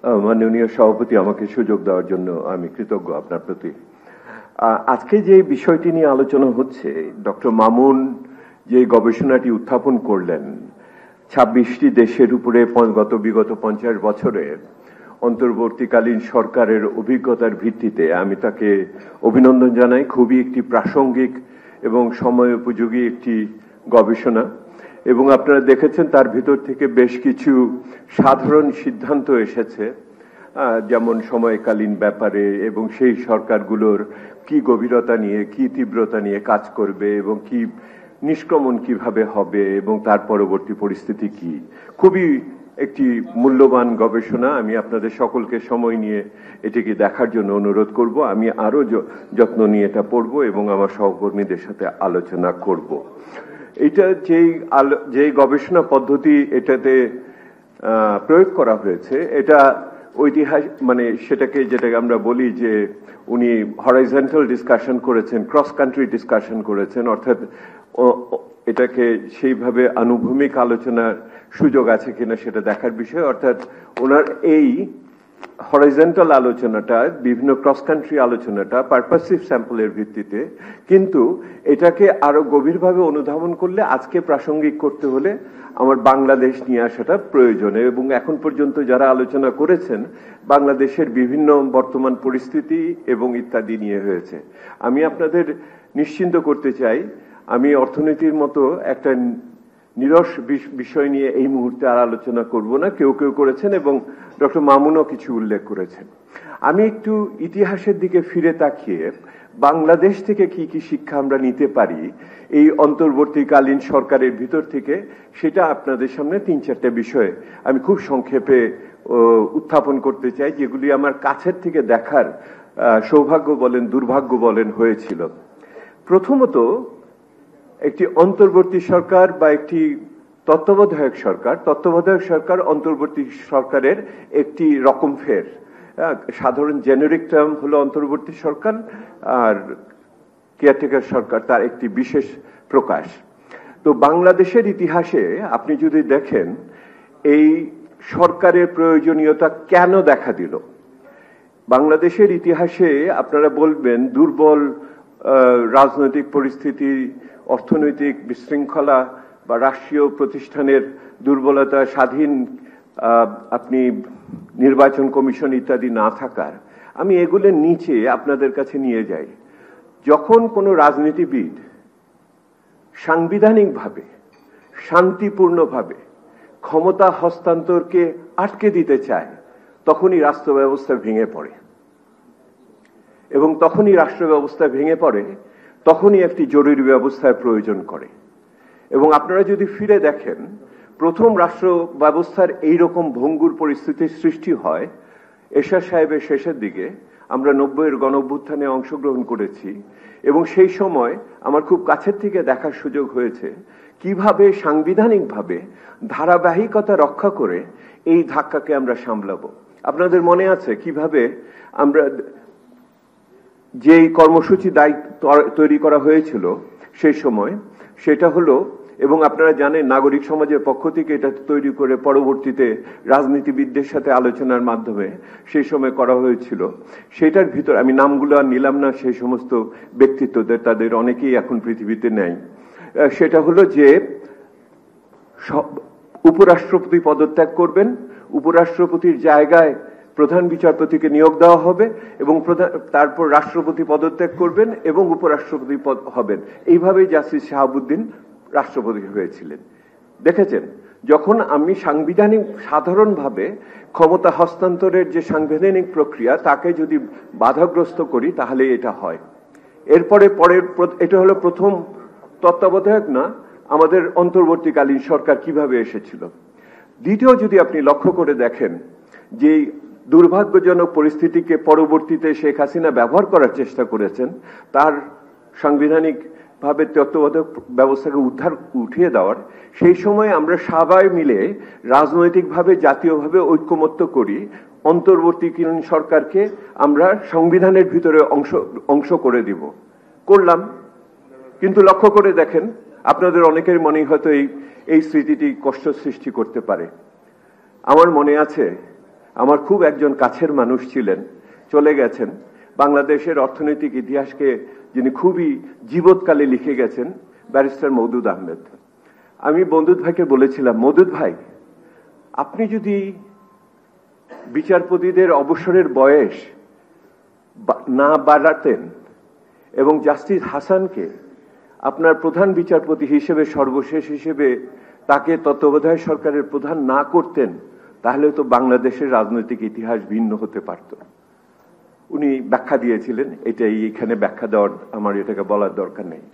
মাননীয় সভাপতি, আমাকে সুযোগ দেওয়ার জন্য আমি কৃতজ্ঞ আপনার প্রতি। আজকে যে বিষয়টি নিয়ে আলোচনা হচ্ছে, ডক্টর মামুন যে গবেষণাটি উত্থাপন করলেন 26টি দেশের উপরে বিগত 50 বছরের অন্তর্বর্তীকালীন সরকারের অভিজ্ঞতার ভিত্তিতে, আমি তাকে অভিনন্দন জানাই। খুবই একটি প্রাসঙ্গিক এবং সময়োপযোগী একটি গবেষণা, এবং আপনারা দেখেছেন তার ভিতর থেকে বেশ কিছু সাধারণ সিদ্ধান্ত এসেছে, যেমন সময়কালীন ব্যাপারে এবং সেই সরকারগুলোর কি গভীরতা নিয়ে, কি তীব্রতা নিয়ে কাজ করবে এবং কি নিষ্ক্রমণ কিভাবে হবে এবং তার পরবর্তী পরিস্থিতি কি। খুবই একটি মূল্যবান গবেষণা। আমি আপনাদের সকলকে সময় নিয়ে এটিকে দেখার জন্য অনুরোধ করব। আমি আরো যত্ন নিয়ে এটা পড়ব এবং আমার সহকর্মীদের সাথে আলোচনা করব। এটা যেই গবেষণা পদ্ধতি এটাতে প্রয়োগ করা হয়েছে, এটা ঐতিহাসিক, মানে যেটাকে আমরা বলি যে উনি হরাইজন্টাল ডিসকাশন করেছেন, ক্রস কান্ট্রি ডিসকাশন করেছেন, অর্থাৎ এটাকে সেইভাবে আনুভূমিক আলোচনার সুযোগ আছে কিনা সেটা দেখার বিষয়। অর্থাৎ ওনার এই হরাইজন্টাল আলোচনাটা, বিভিন্ন ক্রস কান্ট্রি আলোচনাটা পারপাসিভ স্যাম্পলের ভিত্তিতে, কিন্তু এটাকে আরো গভীরভাবে অনুধাবন করলে আজকে প্রাসঙ্গিক করতে হলে আমার বাংলাদেশ নিয়ে আসাটা প্রয়োজন। এবং এখন পর্যন্ত যারা আলোচনা করেছেন বাংলাদেশের বিভিন্ন বর্তমান পরিস্থিতি এবং ইত্যাদি নিয়ে হয়েছে। আমি আপনাদের নিশ্চিন্ত করতে চাই, আমি অর্থনীতির মতো একটা নিরস বিষয় নিয়ে এই মুহূর্তে আর আলোচনা করব না। কেউ কেউ করেছেন এবং ডক্টর মামুনও কিছু উল্লেখ করেছেন। আমি একটু ইতিহাসের দিকে ফিরে তাকিয়ে বাংলাদেশ থেকে কি কি শিক্ষা আমরা নিতে পারি এই অন্তর্বর্তীকালীন সরকারের ভিতর থেকে, সেটা আপনাদের সামনে 3-4টা বিষয়ে আমি খুব সংক্ষেপে উত্থাপন করতে চাই, যেগুলি আমার কাছের থেকে দেখার সৌভাগ্য বলেন দুর্ভাগ্য বলেন হয়েছিল। প্রথমত, একটি অন্তর্বর্তী সরকার বা একটি তত্ত্বাবধায়ক সরকার অন্তর্বর্তী সরকারের একটি রকম ফের। সাধারণ জেনেরিক টার্ম হলো অন্তর্বর্তী সরকার, আর কেয়ারটেকার সরকার তার একটি বিশেষ প্রকাশ। তো বাংলাদেশের ইতিহাসে আপনি যদি দেখেন এই সরকারের প্রয়োজনীয়তা কেন দেখা দিল, বাংলাদেশের ইতিহাসে আপনারা বলবেন দুর্বল রাজনৈতিক পরিস্থিতি, অর্থনৈতিক বিশৃঙ্খলা বা রাষ্ট্রীয় প্রতিষ্ঠানের দুর্বলতা, স্বাধীন আপনি নির্বাচন কমিশন ইত্যাদি না থাকার। আমি এগুলোর নিচে আপনাদের কাছে নিয়ে যাই। যখন কোনো রাজনীতিবিদ সাংবিধানিকভাবে শান্তিপূর্ণভাবে ক্ষমতা হস্তান্তরকে আটকে দিতে চায়, তখনই রাষ্ট্র ব্যবস্থা ভেঙে পড়ে, এবং তখনই রাষ্ট্র ব্যবস্থা ভেঙে পড়ে, তখনই একটি জরুরি ব্যবস্থার প্রয়োজন করে। এবং আপনারা যদি ফিরে দেখেন, প্রথম রাষ্ট্র ব্যবস্থার এইরকম ভঙ্গুর পরিস্থিতির সৃষ্টি হয় এরশাদ সাহেবের শেষের দিকে। আমরা 90-এর গণঅভ্যুত্থানে অংশগ্রহণ করেছি এবং সেই সময় আমার খুব কাছের থেকে দেখার সুযোগ হয়েছে কিভাবে সাংবিধানিকভাবে ধারাবাহিকতা রক্ষা করে এই ধাক্কাকে আমরা সামলাবো। আপনাদের মনে আছে কিভাবে আমরা যেই কর্মসূচি তৈরি করা হয়েছিল সেই সময়, সেটা হলো, এবং আপনারা জানেন নাগরিক সমাজের পক্ষ থেকে এটা তৈরি করে পরবর্তীতে রাজনীতিবিদদের সাথে আলোচনার মাধ্যমে সেই সময় করা হয়েছিল। সেটার ভিতর আমি নামগুলো আর নিলাম না, সেই সমস্ত ব্যক্তিত্বদের, তাদের অনেকেই এখন পৃথিবীতে নেই। সেটা হলো যে উপরাষ্ট্রপতি পদত্যাগ করবেন, উপরাষ্ট্রপতির জায়গায় প্রধান বিচারপতিকে নিয়োগ দেওয়া হবে এবং তারপর রাষ্ট্রপতি পদত্যাগ করবেন এবং উপরাষ্ট্রপতি পদ হবেন। এইভাবেই জাস্টিস শাহাবুদ্দিন রাষ্ট্রপতি হয়েছিলেন। দেখেছেন, যখন আমি সাংবিধানিক সাধারণভাবে ক্ষমতা হস্তান্তরের যে সাংবিধানিক প্রক্রিয়া তাকে যদি বাধাগ্রস্ত করি তাহলে এটা হয়। এরপরে এটা হলো প্রথম তত্ত্বাবধায়ক না, আমাদের অন্তর্বর্তীকালীন সরকার কিভাবে এসেছিল। দ্বিতীয়, যদি আপনি লক্ষ্য করে দেখেন যে দুর্ভাগ্যজনক পরিস্থিতিকে পরবর্তীতে শেখ হাসিনা ব্যবহার করার চেষ্টা করেছেন, তার সাংবিধানিক ভাবে তত্ত্বাবধায়ক ব্যবস্থাকে উঠিয়ে দেওয়ার, সেই সময় আমরা সবাই মিলে রাজনৈতিকভাবে জাতীয়ভাবে ঐক্যমত্য করি অন্তর্বর্তীকালীন সরকারকে আমরা সংবিধানের ভিতরে অংশ করে দিব, করলাম। কিন্তু লক্ষ্য করে দেখেন, আপনাদের অনেকের মনেই হয়তো এই স্মৃতিটি কষ্ট সৃষ্টি করতে পারে। আমার মনে আছে আমার খুব একজন কাছের মানুষ ছিলেন, চলে গেছেন। বাংলাদেশের অর্থনৈতিক ইতিহাসকে যিনি খুবই জীবৎকালে লিখে গেছেন, ব্যারিস্টার মওদুদ আহমেদ। আমি মওদুদ ভাইকে বলেছিলাম, মওদুদ ভাই, আপনি যদি বিচারপতিদের অবসরের বয়স না বাড়াতেন এবং জাস্টিস হাসানকে আপনার প্রধান বিচারপতি হিসেবে সর্বশেষ হিসেবে তাকে তত্ত্বাবধায়ক সরকারের প্রধান না করতেন, তাহলে তো বাংলাদেশের রাজনৈতিক ইতিহাস ভিন্ন হতে পারত। উনি ব্যাখ্যা দিয়েছিলেন, এটাই এখানে ব্যাখ্যা দেওয়ার আমার এটাকে বলার দরকার নেই।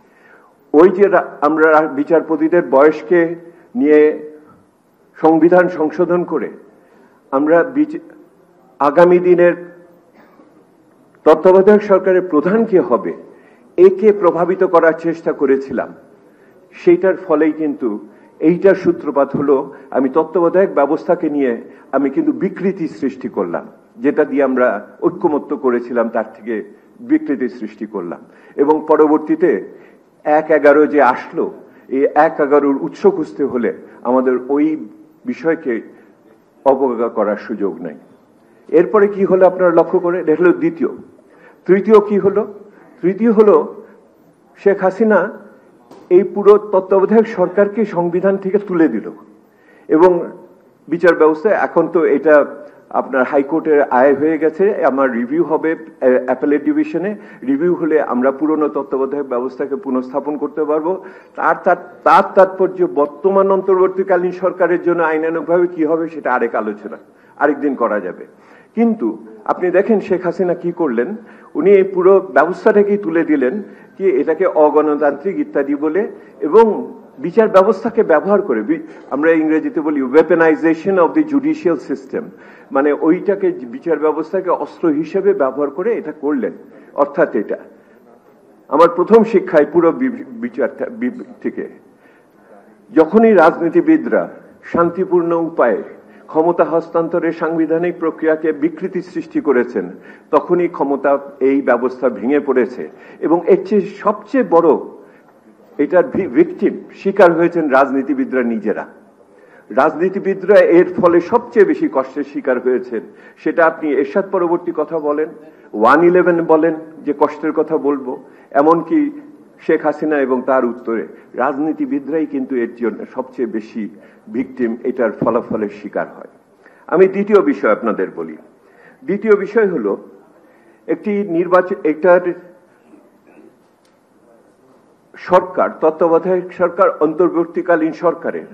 ওই যে আমরা বিচারপতিদের বয়সকে নিয়ে সংবিধান সংশোধন করে আমরা আগামী দিনের তত্ত্বাবধায়ক সরকারের প্রধান কে হবে একে প্রভাবিত করার চেষ্টা করেছিলাম। সেইটার ফলেই কিন্তু এইটার সূত্রপাত হলো, আমি তত্ত্বাবধায়ক ব্যবস্থাকে নিয়ে আমি কিন্তু বিকৃতি সৃষ্টি করলাম, যেটা দিয়ে আমরা ঐক্যমত্য করেছিলাম তার থেকে বিকৃতি সৃষ্টি করলাম। এবং পরবর্তীতে 1-11 যে আসলো, এই 1-11 উৎস খুঁজতে হলে আমাদের ওই বিষয়কে অবজ্ঞা করার সুযোগ নাই। এরপরে কি হলো আপনারা লক্ষ্য করে দেখলো, দ্বিতীয়। তৃতীয় কি হলো? তৃতীয় হলো শেখ হাসিনা এই পুরো তত্ত্বাবধায়ক সরকারকে সংবিধান থেকে তুলে দিল এবং বিচার ব্যবস্থায় এখন তো এটা আপনার হাইকোর্টের আয় হয়ে গেছে, আমার রিভিউ হবে অ্যাপেলেট ডিভিশনে। রিভিউ হলে আমরা পুরনো তত্ত্বাবধায়ক ব্যবস্থাকে পুনঃস্থাপন করতে পারবো। তার তাৎপর্য বর্তমান অন্তর্বর্তীকালীন সরকারের জন্য আইনানুগভাবে কি হবে সেটা আরেক আলোচনা, আরেকদিন করা যাবে। কিন্তু আপনি দেখেন শেখ হাসিনা কি করলেন, উনি এই পুরো ব্যবস্থাটাকেই তুলে দিলেন কি এটাকে অগণতান্ত্রিক ইত্যাদি বলে, এবং বিচার ব্যবস্থাকে ব্যবহার করে, আমরা ইংরেজিতে বলি ওয়েপেনাইজেশন অফ দি জুডিশিয়াল সিস্টেম, মানে ওইটাকে বিচার ব্যবস্থাকে অস্ত্র হিসেবে ব্যবহার করে এটা করলেন। অর্থাৎ এটা আমার প্রথম শিক্ষায় পুরো বিচার থেকে, যখনই রাজনীতিবিদরা শান্তিপূর্ণ উপায়ে ক্ষমতা হস্তান্তরের সাংবিধানিক প্রক্রিয়াকে বিকৃতি সৃষ্টি করেছেন, তখনই ক্ষমতা এই ব্যবস্থা ভেঙে পড়েছে। এবং এর চেয়ে সবচেয়ে বড় এটার ভিকটিম শিকার হয়েছেন রাজনীতিবিদরা নিজেরা। রাজনীতিবিদরা এর ফলে সবচেয়ে বেশি কষ্টের শিকার হয়েছেন। সেটা আপনি এরশাদ পরবর্তী কথা বলেন, 1/11 বলেন, যে কষ্টের কথা বলবো, এমনকি শেখ হাসিনা এবং তার উত্তরে রাজনীতিবিদরাই কিন্তু এর জন্য সবচেয়ে বেশি ভিকটিম, এটার ফলাফলের শিকার হয়। আমি দ্বিতীয় বিষয় আপনাদের বলি। দ্বিতীয় বিষয় হলো একটি নির্বাচন, এটার সরকার, তত্ত্বাবধায়ক সরকার, অন্তর্বর্তীকালীন সরকারের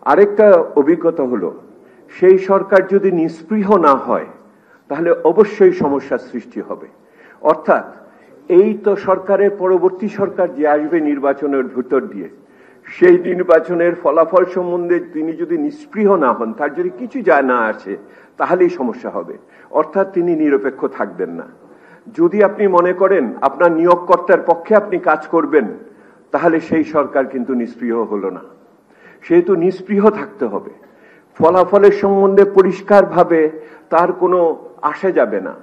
আরেকটা অভিজ্ঞতা হলো, সেই সরকার যদি নিস্পৃহ না হয় তাহলে অবশ্যই সমস্যার সৃষ্টি হবে। অর্থাৎ এই তো সরকারের পরবর্তী সরকার যে আসবে নির্বাচনের ভিতর দিয়ে, সেই নির্বাচনের ফলাফল সম্বন্ধে তিনি যদি নিস্পৃহ না হন, তার যদি কিছু যায় না আসে, তাহলেই সমস্যা হবে। অর্থাৎ তিনি নিরপেক্ষ থাকবেন না। যদি আপনি মনে করেন আপনার নিয়োগকর্তার পক্ষে আপনি কাজ করবেন, তাহলে সেই সরকার কিন্তু নিস্পৃহ হলো না। সেহেতু নিস্পৃহ থাকতে হবে, ফলাফলের সম্বন্ধে পরিষ্কারভাবে তার কোনো আসা যাবে না,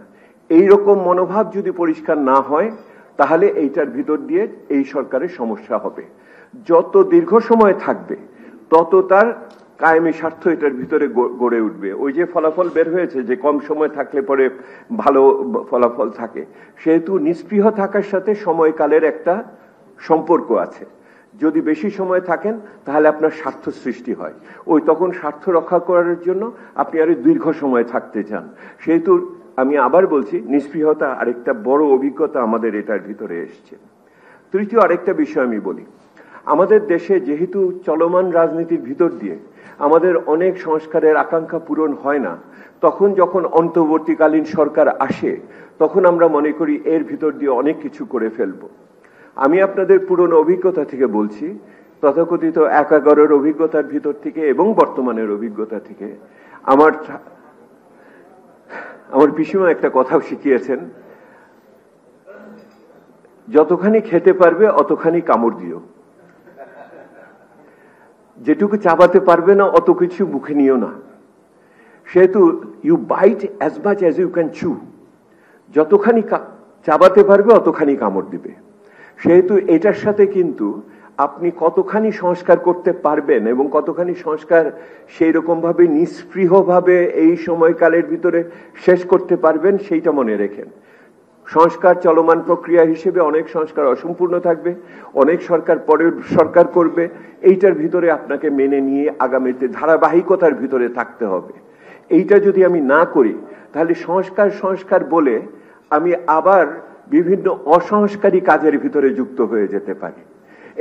এইরকম মনোভাব যদি পরিষ্কার না হয়, তাহলে এইটার ভিতর দিয়ে এই সরকারের সমস্যা হবে। যত দীর্ঘ সময় থাকবে তত তার কায়েমি স্বার্থ এটার ভিতরে গড়ে উঠবে। ওই যে ফলাফল বের হয়েছে যে কম সময় থাকলে পরে ভালো ফলাফল থাকে, সেহেতু নিস্পৃহ থাকার সাথে সময়কালের একটা সম্পর্ক আছে। যদি বেশি সময় থাকেন তাহলে আপনার স্বার্থ সৃষ্টি হয়, ওই তখন স্বার্থ রক্ষা করার জন্য আপনি আরো দীর্ঘ সময় থাকতে চান। সেহেতু আমি আবার বলছি, নিস্পৃহতা আরেকটা বড় অভিজ্ঞতা আমাদের এটার ভিতরে এসছে। তৃতীয় আরেকটা বিষয় আমি বলি, আমাদের দেশে যেহেতু চলমান রাজনীতির ভিতর দিয়ে আমাদের অনেক সংস্কারের আকাঙ্ক্ষা পূরণ হয় না, তখন যখন অন্তর্বর্তীকালীন সরকার আসে, তখন আমরা মনে করি এর ভিতর দিয়ে অনেক কিছু করে ফেলবো। আমি আপনাদের পুরনো অভিজ্ঞতা থেকে বলছি, তথাকথিত 1/11 অভিজ্ঞতার ভিতর থেকে এবং বর্তমানের অভিজ্ঞতা থেকে, আমার পিসিমা একটা কথাও শিখিয়েছেন, যতখানি খেতে পারবে অতখানি কামড় দিও, যেটুকু চাবাতে পারবে না অত কিছু মুখে নিও না। সেহেতু you bite as much as you can chew, যতখানি চাবাতে পারবে অতখানি কামড় দিবে। সেহেতু এটার সাথে কিন্তু আপনি কতখানি সংস্কার করতে পারবেন এবং কতখানি সংস্কার সেই রকম ভাবে নিষ্পৃহভাবে এই সময়কালের ভিতরে শেষ করতে পারবেন সেইটা মনে রেখেন। সংস্কার চলমান প্রক্রিয়া হিসেবে অনেক সংস্কার অসম্পূর্ণ থাকবে, অনেক সরকার পরের সরকার করবে, এইটার ভিতরে আপনাকে মেনে নিয়ে আগামীতে ধারাবাহিকতার ভিতরে থাকতে হবে। এইটা যদি আমি না করি তাহলে সংস্কার সংস্কার বলে আমি আবার বিভিন্ন অসংস্কারী কাজের ভিতরে যুক্ত হয়ে যেতে পারি।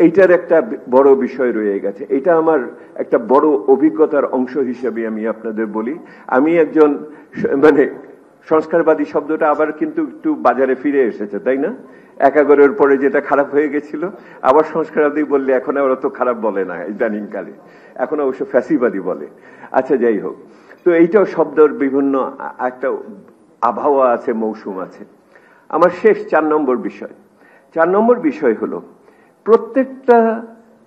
এইটার একটা বড় বিষয় রয়ে গেছে। এটা আমার একটা বড় অভিজ্ঞতার অংশ হিসেবে আমি আপনাদের বলি। আমি একজন সংস্কারবাদী শব্দটা আবার কিন্তু একটু বাজারে ফিরে এসেছে, তাই না? 11-এর পরে যেটা খারাপ হয়ে গেছিল, আবার সংস্কারবাদী বললে এখন আর অত খারাপ বলে না ইদানিং কালে, এখন অবশ্য ফ্যাসিবাদী বলে। আচ্ছা, যাই হোক, তো এইটাও শব্দের বিভিন্ন একটা আবহাওয়া আছে, মৌসুম আছে। আমার শেষ 4 নম্বর বিষয় হলো প্রত্যেকটা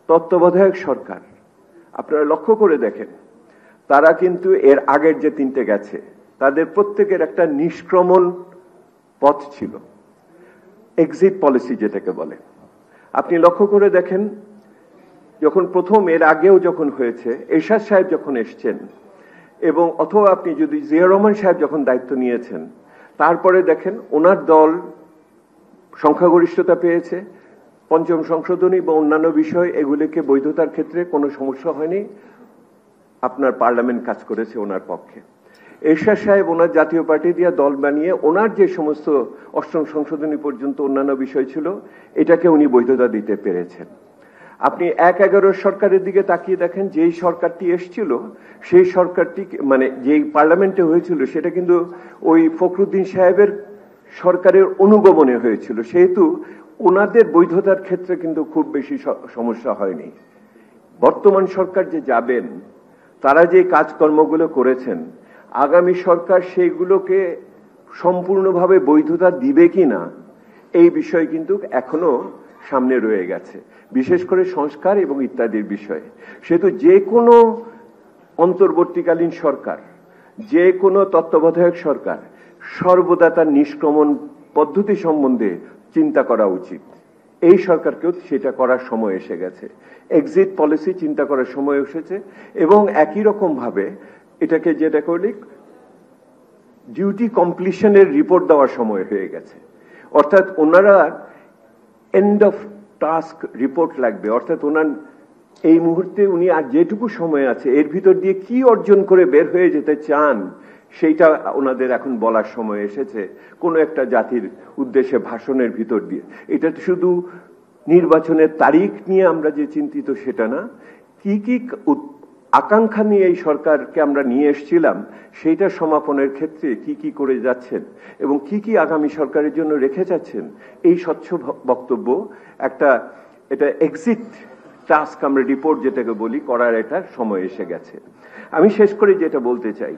তত্ত্বাবধায়ক সরকার, আপনারা লক্ষ্য করে দেখেন, তারা কিন্তু এর আগের যে 3টে গেছে তাদের প্রত্যেকের একটা নিষ্ক্রমণ পথ ছিল, এক্সিট পলিসি যেটাকে বলে। আপনি লক্ষ্য করে দেখেন, যখন প্রথম এর আগেও যখন হয়েছে, এরশাদ সাহেব যখন এসছেন এবং অথবা আপনি যদি জিয়া রহমান সাহেব যখন দায়িত্ব নিয়েছেন, তারপরে দেখেন ওনার দল সংখ্যাগরিষ্ঠতা পেয়েছে, পঞ্চম সংশোধনী বা অন্যান্য বিষয় এগুলিকে বৈধতার ক্ষেত্রে কোনো সমস্যা হয়নি, আপনার পার্লামেন্ট কাজ করেছে ওনার পক্ষে। এরশাদ সাহেব ওনার জাতীয় পার্টি দিয়ে দল বানিয়ে ওনার যে সমস্ত অষ্টম সংশোধনী পর্যন্ত অন্যান্য বিষয় ছিল এটাকে উনি বৈধতা দিতে পেরেছেন। আপনি 1-11 সরকারের দিকে তাকিয়ে দেখেন, যেই সরকারটি এসছিল সেই সরকারটি যেই পার্লামেন্টে হয়েছিল সেটা কিন্তু ওই ফখরুদ্দিন সাহেবের সরকারের অনুগমনে হয়েছিল, সেহেতু ওনাদের বৈধতার ক্ষেত্রে কিন্তু খুব বেশি সমস্যা হয়নি। বর্তমান সরকার যে যাবেন, তারা যে কাজকর্মগুলো করেছেন, আগামী সরকার সেইগুলোকে সম্পূর্ণভাবে বৈধতা দিবে কিনা এই বিষয় কিন্তু এখনো সামনে রয়ে গেছে, বিশেষ করে সংস্কার এবং ইত্যাদির বিষয়ে। সেহেতু যে কোনো অন্তর্বর্তীকালীন সরকার, যে কোনো তত্ত্বাবধায়ক সরকার সর্বদা তার নিষ্ক্রমণ পদ্ধতি সম্বন্ধে চিন্তা করা উচিত। এই সরকারকেও সেটা করার সময় এসে গেছে, এক্সিট পলিসি চিন্তা করার সময় এসেছে। এবং একই রকম ভাবে এটাকে যেটা করলে ডিউটি কমপ্লিশনের রিপোর্ট দেওয়ার সময় হয়ে গেছে, অর্থাৎ ওনারা এন্ড অফ টাস্ক রিপোর্ট লাগবে, অর্থাৎ ওনার এই মুহূর্তে উনি আর যেটুকু সময় আছে এর ভিতর দিয়ে কি অর্জন করে বের হয়ে যেতে চান সেইটা ওনাদের এখন বলার সময় এসেছে, কোনো একটা জাতির উদ্দেশ্যে ভাষণের ভিতর দিয়ে। এটা শুধু নির্বাচনের তারিখ নিয়ে আমরা যে চিন্তিত সেটা না, কি কি আকাঙ্ক্ষা নিয়ে এই সরকারকে আমরা নিয়ে এসেছিলাম সেইটা সমাপনের ক্ষেত্রে কি কি করে যাচ্ছেন এবং কি কি আগামী সরকারের জন্য রেখে যাচ্ছেন, এই স্বচ্ছ বক্তব্য এটা এক্সিট টাস্ক আমরা রিপোর্ট যেটাকে বলি করার একটা সময় এসে গেছে। আমি শেষ করে যেটা বলতে চাই,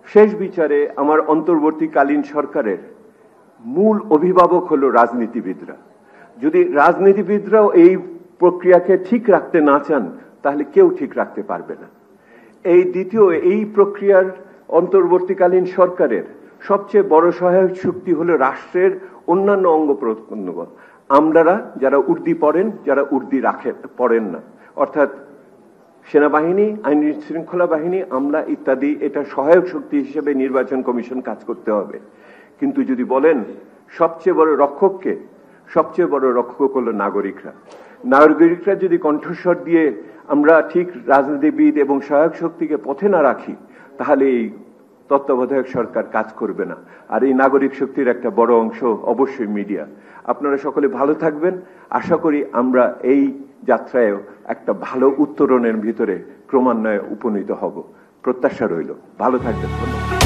শেষ বিচারে আমার অন্তর্বর্তীকালীন সরকারের মূল অভিভাবক হলো রাজনীতিবিদরা। যদি রাজনীতিবিদরাও এই প্রক্রিয়াকে ঠিক রাখতে না চান তাহলে কেউ ঠিক রাখতে পারবে না। এই প্রক্রিয়ার অন্তর্বর্তীকালীন সরকারের সবচেয়ে বড় সহায়ক শক্তি হলো রাষ্ট্রের অন্যান্য অঙ্গ প্রত্যঙ্গ, আমলারা যারা উর্দি পড়েন, যারা উর্দি পড়েন না, অর্থাৎ সেনাবাহিনী, আইন শৃঙ্খলা বাহিনী, আমলা ইত্যাদি। এটা সহায়ক শক্তি হিসেবে নির্বাচন কমিশন কাজ করতে হবে। কিন্তু যদি বলেন সবচেয়ে বড় রক্ষককে, সবচেয়ে বড় রক্ষক হলো নাগরিকরা। নাগরিকরা যদি কণ্ঠস্বর দিয়ে আমরা ঠিক রাজনীতিবিদ এবং সহায়ক শক্তিকে পথে না রাখি তাহলে এই তত্ত্বাবধায়ক সরকার কাজ করবে না। আর এই নাগরিক শক্তির একটা বড় অংশ অবশ্যই মিডিয়া। আপনারা সকলে ভালো থাকবেন। আশা করি আমরা এই যাত্রায় একটা ভালো উত্তরণের ভিতরে ক্রমান্বয়ে উপনীত হব, প্রত্যাশা রইল। ভালো থাকবেন। ধন্যবাদ।